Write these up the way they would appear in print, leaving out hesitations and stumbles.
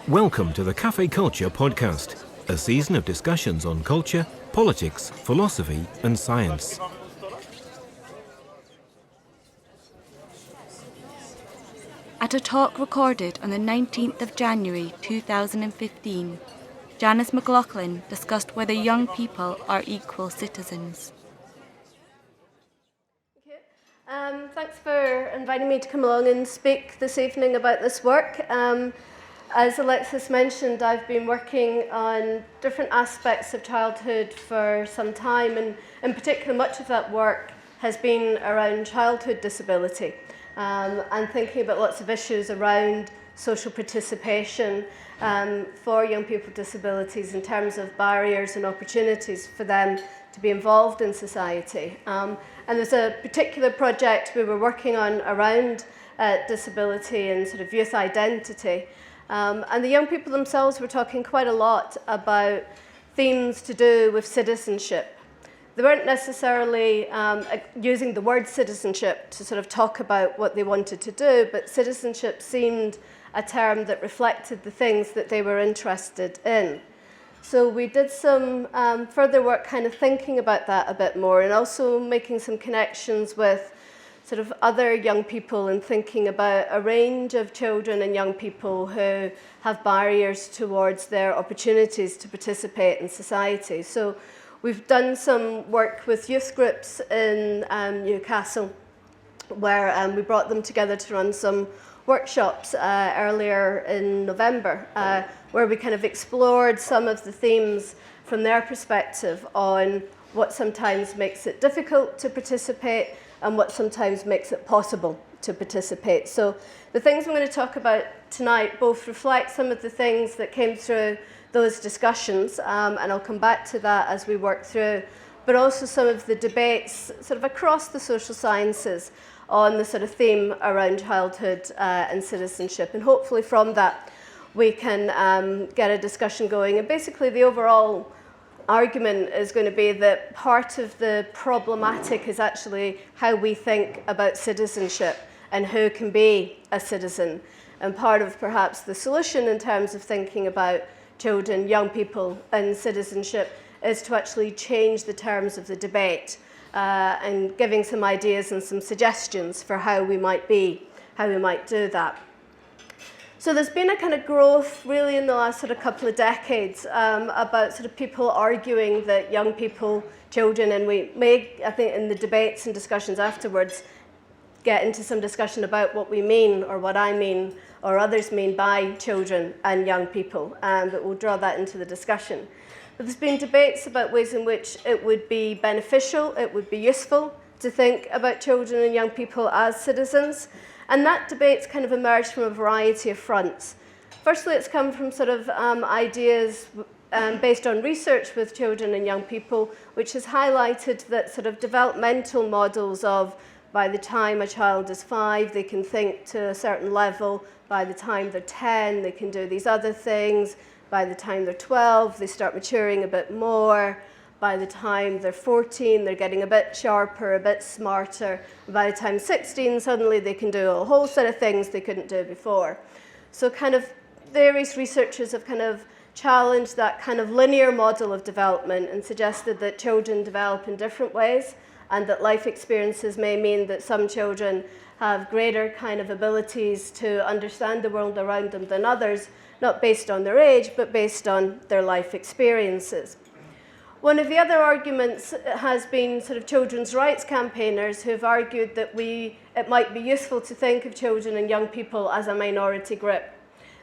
Welcome to the Cafe Culture podcast, a season of discussions on culture, politics, philosophy and science. At a talk recorded on the 19th of January 2015, Janice McLaughlin discussed whether young people are equal citizens. Thanks for inviting me to come along and speak this evening about this work. As Alexis mentioned, I've been working on different aspects of childhood for some time, and in particular much of that work has been around childhood disability and thinking about lots of issues around social participation for young people with disabilities in terms of barriers and opportunities for them to be involved in society. And there's a particular project we were working on around disability and sort of youth identity. And the young people themselves were talking quite a lot about themes to do with citizenship. They weren't necessarily using the word citizenship to sort of talk about what they wanted to do, but citizenship seemed a term that reflected the things that they were interested in. So we did some further work kind of thinking about that a bit more, and also making some connections with sort of other young people and thinking about a range of children and young people who have barriers towards their opportunities to participate in society. So we've done some work with youth groups in Newcastle, where we brought them together to run some workshops earlier in November, where we kind of explored some of the themes from their perspective on what sometimes makes it difficult to participate and what sometimes makes it possible to participate. So the things I'm going to talk about tonight both reflect some of the things that came through those discussions, and I'll come back to that as we work through, but also some of the debates sort of across the social sciences on the sort of theme around childhood and citizenship. And hopefully from that we can get a discussion going. And basically the overall argument is going to be that part of the problematic is actually how we think about citizenship and who can be a citizen. And part of perhaps the solution in terms of thinking about children, young people and citizenship is to actually change the terms of the debate and giving some ideas and some suggestions for how we might do that. So there's been a kind of growth really in the last sort of couple of decades about sort of people arguing that young people, children, and we may, I think in the debates and discussions afterwards, get into some discussion about what we mean or what I mean or others mean by children and young people, but we'll draw that into the discussion. But there's been debates about ways in which it would be beneficial, it would be useful to think about children and young people as citizens. And that debate's kind of emerged from a variety of fronts. Firstly, it's come from sort of ideas based on research with children and young people, which has highlighted that sort of developmental models of by the time a child is 5, they can think to a certain level. By the time they're 10, they can do these other things. By the time they're 12, they start maturing a bit more. By the time they're 14, they're getting a bit sharper, a bit smarter. By the time 16, suddenly they can do a whole set of things they couldn't do before. So kind of various researchers have kind of challenged that kind of linear model of development and suggested that children develop in different ways and that life experiences may mean that some children have greater kind of abilities to understand the world around them than others, not based on their age, but based on their life experiences. One of the other arguments has been sort of children's rights campaigners who have argued that it might be useful to think of children and young people as a minority group.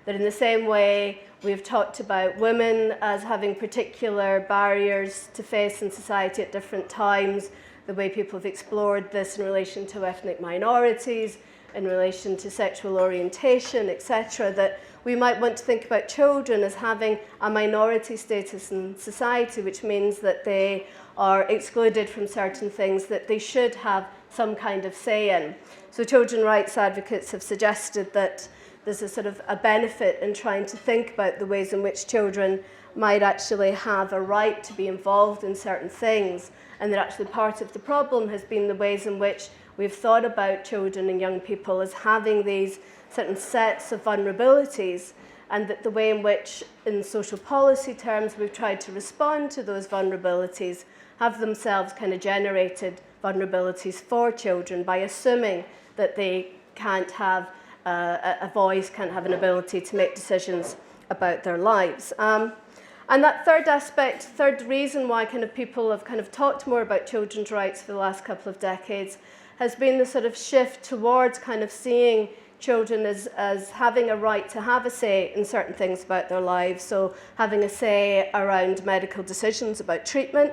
That in the same way we've talked about women as having particular barriers to face in society at different times, the way people have explored this in relation to ethnic minorities, in relation to sexual orientation, etc., that we might want to think about children as having a minority status in society, which means that they are excluded from certain things that they should have some kind of say in. So children's rights advocates have suggested that there's a sort of a benefit in trying to think about the ways in which children might actually have a right to be involved in certain things, and that actually part of the problem has been the ways in which we've thought about children and young people as having these certain sets of vulnerabilities and that the way in which, in social policy terms, we've tried to respond to those vulnerabilities have themselves kind of generated vulnerabilities for children by assuming that they can't have a voice, can't have an ability to make decisions about their lives. And that third aspect, third reason why kind of people have kind of talked more about children's rights for the last couple of decades has been the sort of shift towards kind of seeing children as having a right to have a say in certain things about their lives. So having a say around medical decisions about treatment,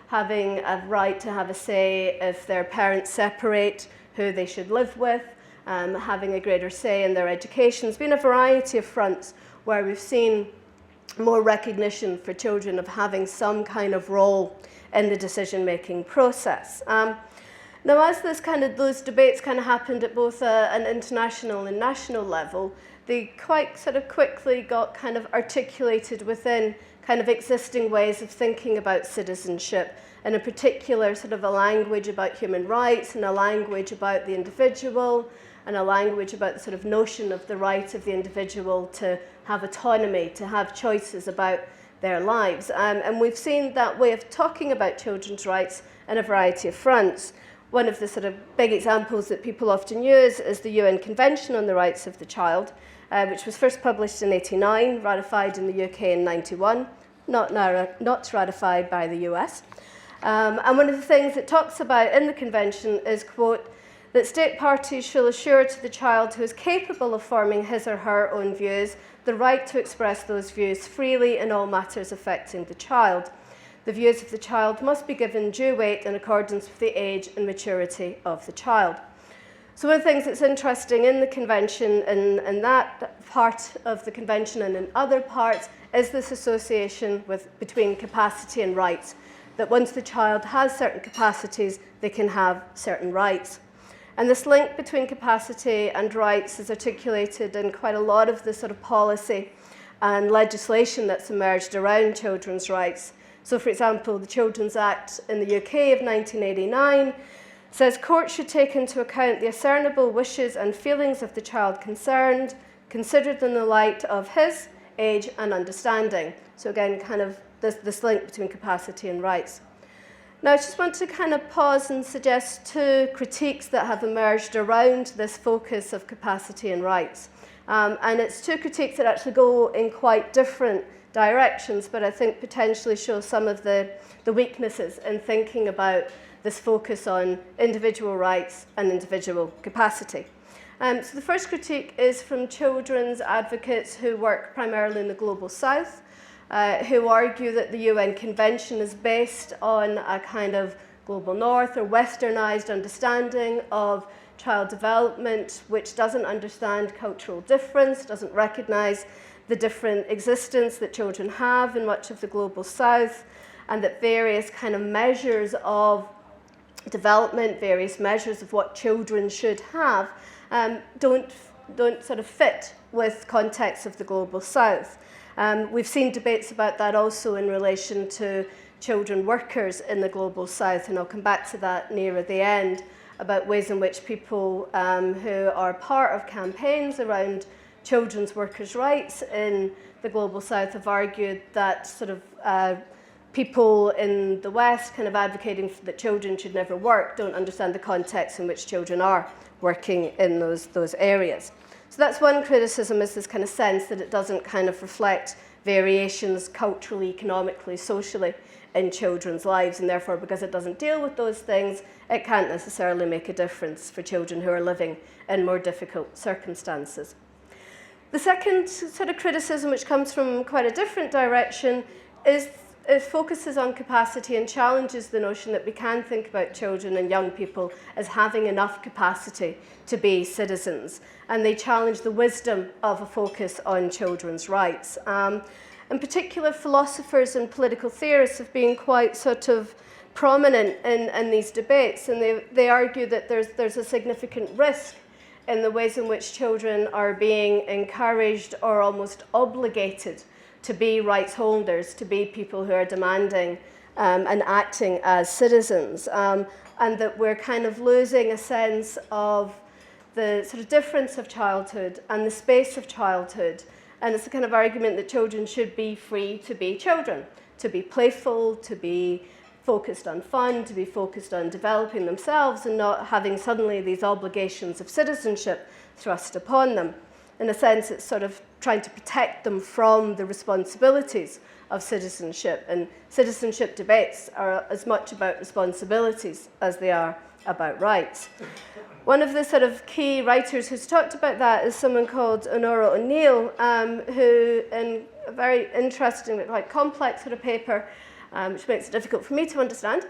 having a right to have a say if their parents separate, who they should live with, having a greater say in their education. There's been a variety of fronts where we've seen more recognition for children of having some kind of role in the decision-making process. Now, as those debates kind of happened at both an international and national level, they quite sort of quickly got kind of articulated within kind of existing ways of thinking about citizenship, and in particular sort of a language about human rights and a language about the individual and a language about the sort of notion of the right of the individual to have autonomy, to have choices about their lives. And we've seen that way of talking about children's rights in a variety of fronts. One of the sort of big examples that people often use is the UN Convention on the Rights of the Child, which was first published in 1989, ratified in the UK in 1991, not ratified by the US. And one of the things it talks about in the convention is, quote, that state parties shall assure to the child who is capable of forming his or her own views the right to express those views freely in all matters affecting the child. The views of the child must be given due weight in accordance with the age and maturity of the child. So one of the things that's interesting in the convention, in that part of the convention and in other parts, is this association between capacity and rights, that once the child has certain capacities, they can have certain rights. And this link between capacity and rights is articulated in quite a lot of the sort of policy and legislation that's emerged around children's rights. So, for example, the Children's Act in the UK of 1989 says courts should take into account the discernible wishes and feelings of the child concerned, considered in the light of his age and understanding. So again, kind of this link between capacity and rights. Now, I just want to kind of pause and suggest two critiques that have emerged around this focus of capacity and rights. And it's two critiques that actually go in quite different directions, but I think potentially show some of the weaknesses in thinking about this focus on individual rights and individual capacity. So the first critique is from children's advocates who work primarily in the Global South, who argue that the UN Convention is based on a kind of global north or westernized understanding of child development, which doesn't understand cultural difference, doesn't recognize the different existence that children have in much of the Global South, and that various kind of measures of development, various measures of what children should have, don't sort of fit with context of the Global South. We've seen debates about that also in relation to children workers in the Global South, and I'll come back to that nearer the end, about ways in which people who are part of campaigns around children's workers' rights in the Global South have argued that sort of people in the West kind of advocating that children should never work don't understand the context in which children are working in those areas. So that's one criticism, is this kind of sense that it doesn't kind of reflect variations culturally, economically, socially in children's lives, and therefore because it doesn't deal with those things, it can't necessarily make a difference for children who are living in more difficult circumstances. The second sort of criticism, which comes from quite a different direction, is it focuses on capacity and challenges the notion that we can think about children and young people as having enough capacity to be citizens. And they challenge the wisdom of a focus on children's rights. In particular, philosophers and political theorists have been quite sort of prominent in these debates, and they argue that there's a significant risk in the ways in which children are being encouraged or almost obligated to be rights holders, to be people who are demanding and acting as citizens, and that we're kind of losing a sense of the sort of difference of childhood and the space of childhood, And it's the kind of argument that children should be free to be children, to be playful, to be focused on fun, to be focused on developing themselves and not having suddenly these obligations of citizenship thrust upon them. In a sense, it's sort of trying to protect them from the responsibilities of citizenship. And citizenship debates are as much about responsibilities as they are about rights. One of the sort of key writers who's talked about that is someone called Honora O'Neill, who, in a very interesting but quite complex sort of paper, which makes it difficult for me to understand,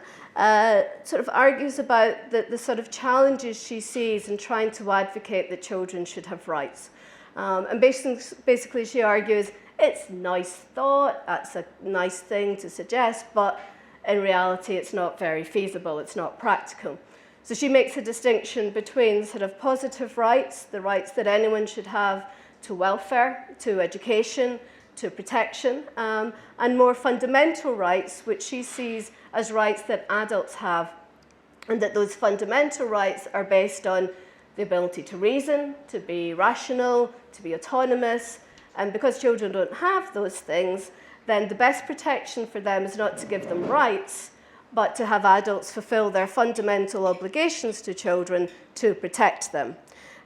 sort of argues about the sort of challenges she sees in trying to advocate that children should have rights. And basically she argues it's nice thought, that's a nice thing to suggest, but in reality it's not very feasible, it's not practical. So she makes a distinction between sort of positive rights, the rights that anyone should have to welfare, to education, to protection, and more fundamental rights, which she sees as rights that adults have, and that those fundamental rights are based on the ability to reason, to be rational, to be autonomous, and because children don't have those things, then the best protection for them is not to give them rights, but to have adults fulfill their fundamental obligations to children to protect them.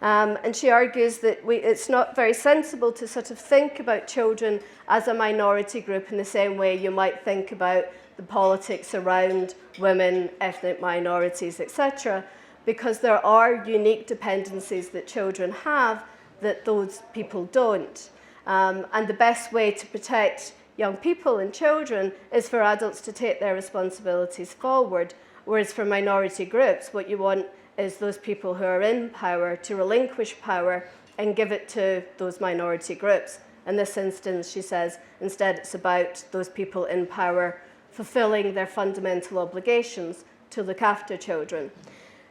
And she argues that it's not very sensible to sort of think about children as a minority group in the same way you might think about the politics around women, ethnic minorities, etc., because there are unique dependencies that children have that those people don't. And the best way to protect young people and children is for adults to take their responsibilities forward, whereas for minority groups, what you want is those people who are in power to relinquish power and give it to those minority groups. In this instance, she says, instead it's about those people in power fulfilling their fundamental obligations to look after children.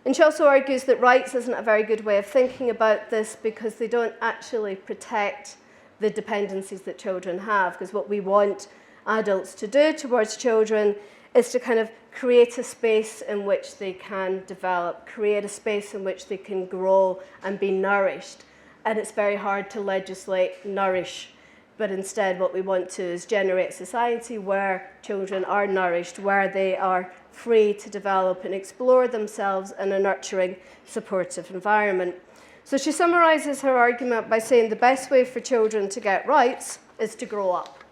And she also argues that rights isn't a very good way of thinking about this because they don't actually protect the dependencies that children have, because what we want adults to do towards children is to kind of create a space in which they can develop, create a space in which they can grow and be nourished. And it's very hard to legislate nourish, but instead what we want to is generate a society where children are nourished, where they are free to develop and explore themselves in a nurturing, supportive environment. So she summarises her argument by saying the best way for children to get rights is to grow up,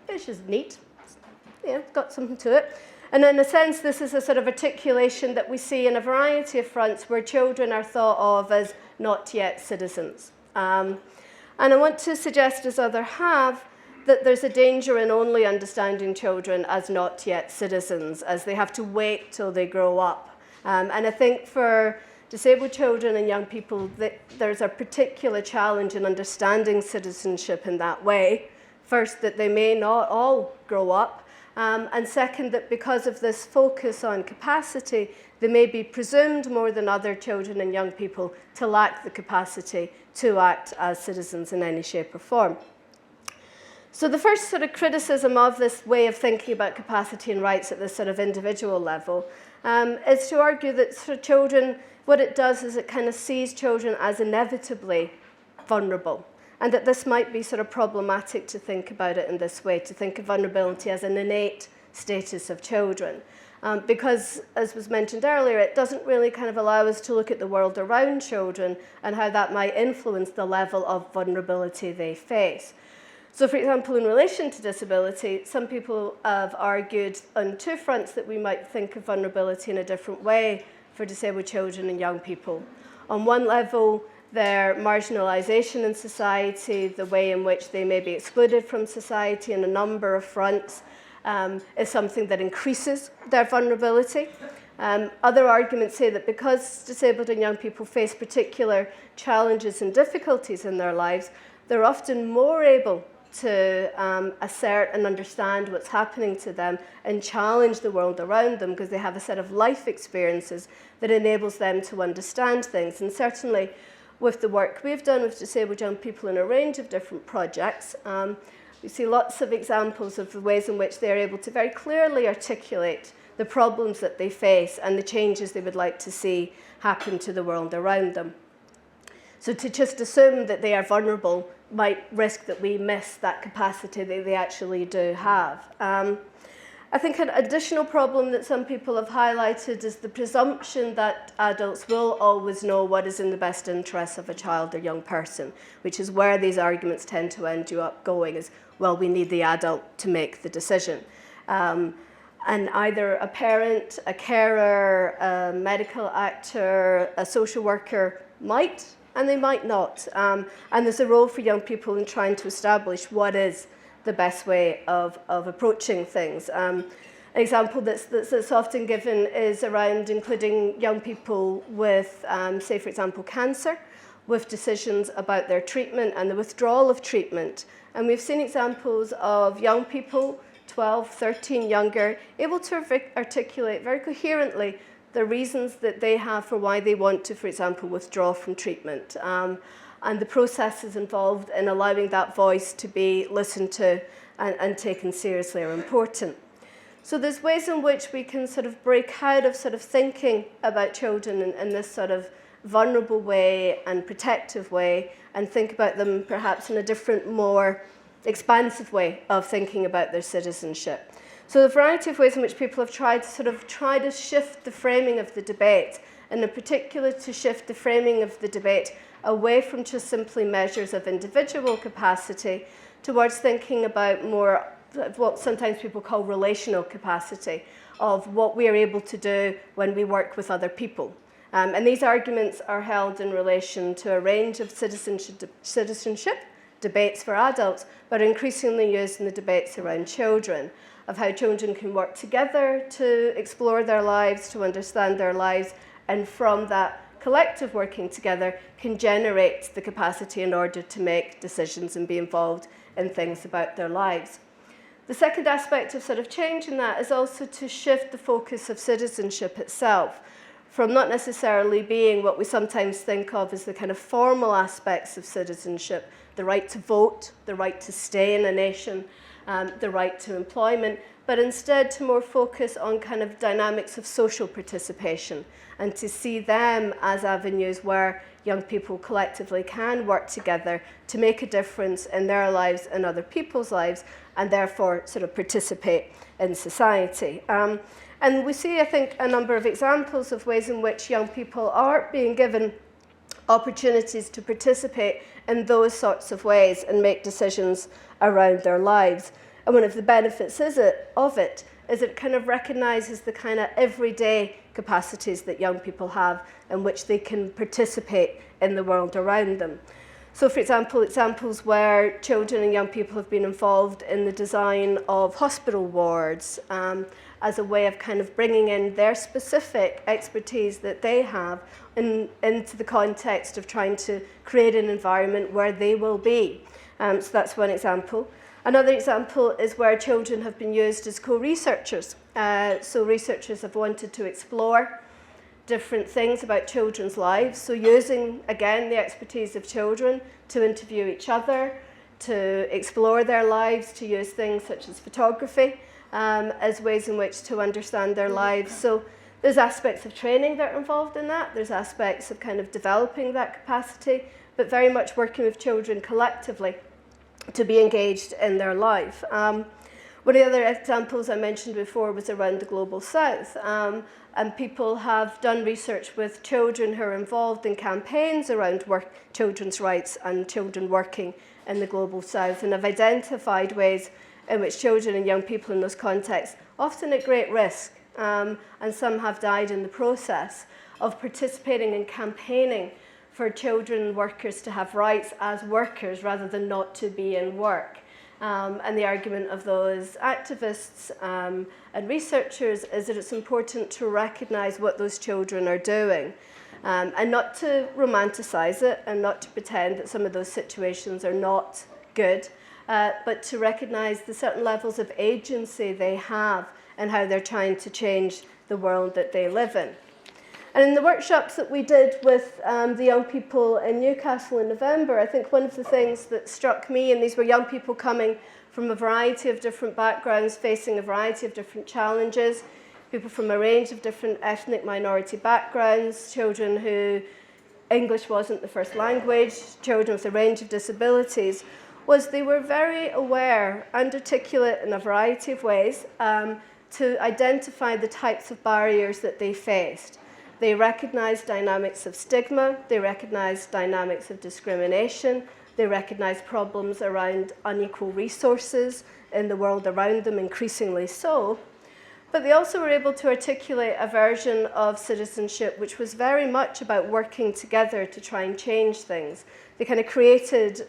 which is neat. Yeah, got something to it. And in a sense, this is a sort of articulation that we see in a variety of fronts where children are thought of as not yet citizens. And I want to suggest, as others have, that there's a danger in only understanding children as not yet citizens, as they have to wait till they grow up. And I think for disabled children and young people, there's a particular challenge in understanding citizenship in that way. First, that they may not all grow up, and second, that because of this focus on capacity, they may be presumed more than other children and young people to lack the capacity to act as citizens in any shape or form. So the first sort of criticism of this way of thinking about capacity and rights at this sort of individual level is to argue that for children, what it does is it kind of sees children as inevitably vulnerable, and that this might be sort of problematic to think about it in this way, to think of vulnerability as an innate status of children. Because, as was mentioned earlier, it doesn't really kind of allow us to look at the world around children and how that might influence the level of vulnerability they face. So, for example, in relation to disability, some people have argued on two fronts that we might think of vulnerability in a different way for disabled children and young people. On one level, their marginalisation in society, the way in which they may be excluded from society in a number of fronts, is something that increases their vulnerability. Other arguments say that because disabled and young people face particular challenges and difficulties in their lives, they're often more able to assert and understand what's happening to them and challenge the world around them because they have a set of life experiences that enables them to understand things. And certainly with the work we've done with disabled young people in a range of different projects, we see lots of examples of the ways in which they're able to very clearly articulate the problems that they face and the changes they would like to see happen to the world around them. So to just assume that they are vulnerable might risk that we miss that capacity that they actually do have. I think an additional problem that some people have highlighted is the presumption that adults will always know what is in the best interests of a child or young person, which is where these arguments tend to end you up going, is, well, we need the adult to make the decision. And either a parent, a carer, a medical actor, a social worker might, and they might not. And there's a role for young people in trying to establish what is the best way of approaching things. An example that's often given is around including young people with, say, for example, cancer, with decisions about their treatment and the withdrawal of treatment. And we've seen examples of young people, 12, 13, younger, able to articulate very coherently the reasons that they have for why they want to, for example, withdraw from treatment. And the processes involved in allowing that voice to be listened to and taken seriously are important. So there's ways in which we can sort of break out of sort of thinking about children in this sort of vulnerable way and protective way, and think about them perhaps in a different, more expansive way of thinking about their citizenship. So the variety of ways in which people have tried to shift the framing of the debate, and in particular to shift the framing of the debate away from just simply measures of individual capacity towards thinking about more what sometimes people call relational capacity, of what we are able to do when we work with other people. And these arguments are held in relation to a range of citizenship debates for adults, but increasingly used in the debates around children, of how children can work together to explore their lives, to understand their lives, and from that collective working together can generate the capacity in order to make decisions and be involved in things about their lives. The second aspect of sort of change in that is also to shift the focus of citizenship itself from not necessarily being what we sometimes think of as the kind of formal aspects of citizenship, the right to vote, the right to stay in a nation, the right to employment, but instead to more focus on kind of dynamics of social participation, and to see them as avenues where young people collectively can work together to make a difference in their lives and other people's lives, and therefore sort of participate in society. And we see, I think, a number of examples of ways in which young people are being given opportunities to participate in those sorts of ways and make decisions around their lives. And one of the benefits of it is it kind of recognises the kind of everyday capacities that young people have in which they can participate in the world around them. So, for example, examples where children and young people have been involved in the design of hospital wards as a way of kind of bringing in their specific expertise that they have into the context of trying to create an environment where they will be. So that's one example. Another example is where children have been used as co-researchers. So researchers have wanted to explore different things about children's lives. So using, again, the expertise of children to interview each other, to explore their lives, to use things such as photography as ways in which to understand their lives. So there's aspects of training that are involved in that. There's aspects of kind of developing that capacity, but very much working with children collectively to be engaged in their life. One of the other examples I mentioned before was around the Global South. And people have done research with children who are involved in campaigns around children's rights and children working in the Global South, and have identified ways in which children and young people in those contexts, often at great risk, and some have died in the process, of participating in campaigning for children workers to have rights as workers rather than not to be in work. And the argument of those activists and researchers is that it's important to recognise what those children are doing, and not to romanticise it and not to pretend that some of those situations are not good, but to recognise the certain levels of agency they have and how they're trying to change the world that they live in. And in the workshops that we did with the young people in Newcastle in November, I think one of the things that struck me, and these were young people coming from a variety of different backgrounds, facing a variety of different challenges, people from a range of different ethnic minority backgrounds, children who English wasn't the first language, children with a range of disabilities, was they were very aware and articulate in a variety of ways to identify the types of barriers that they faced. They recognized dynamics of stigma, they recognized dynamics of discrimination, they recognized problems around unequal resources in the world around them, increasingly so. But they also were able to articulate a version of citizenship which was very much about working together to try and change things. They kind of created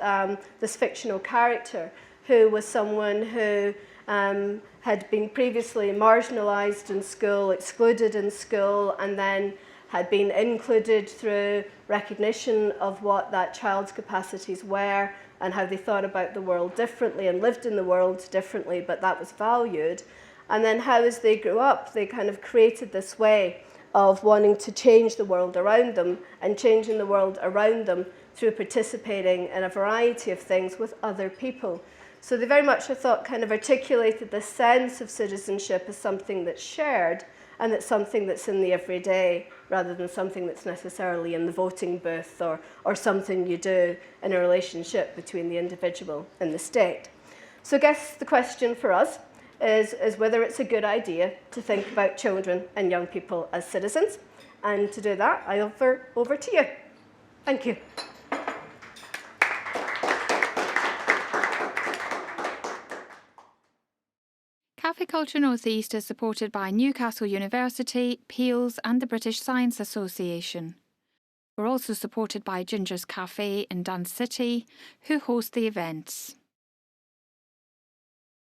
this fictional character who was someone who had been previously marginalized in school, excluded in school, and then had been included through recognition of what that child's capacities were and how they thought about the world differently and lived in the world differently, but that was valued. And then how, as they grew up, they kind of created this way of wanting to change the world around them and changing the world around them through participating in a variety of things with other people. So they very much, I thought, kind of articulated this sense of citizenship as something that's shared and that's something that's in the everyday rather than something that's necessarily in the voting booth or something you do in a relationship between the individual and the state. So I guess the question for us is whether it's a good idea to think about children and young people as citizens. And to do that, I offer over to you. Thank you. Cafe Culture North East is supported by Newcastle University, Peels and the British Science Association. We're also supported by Ginger's Cafe in Dun City, who host the events.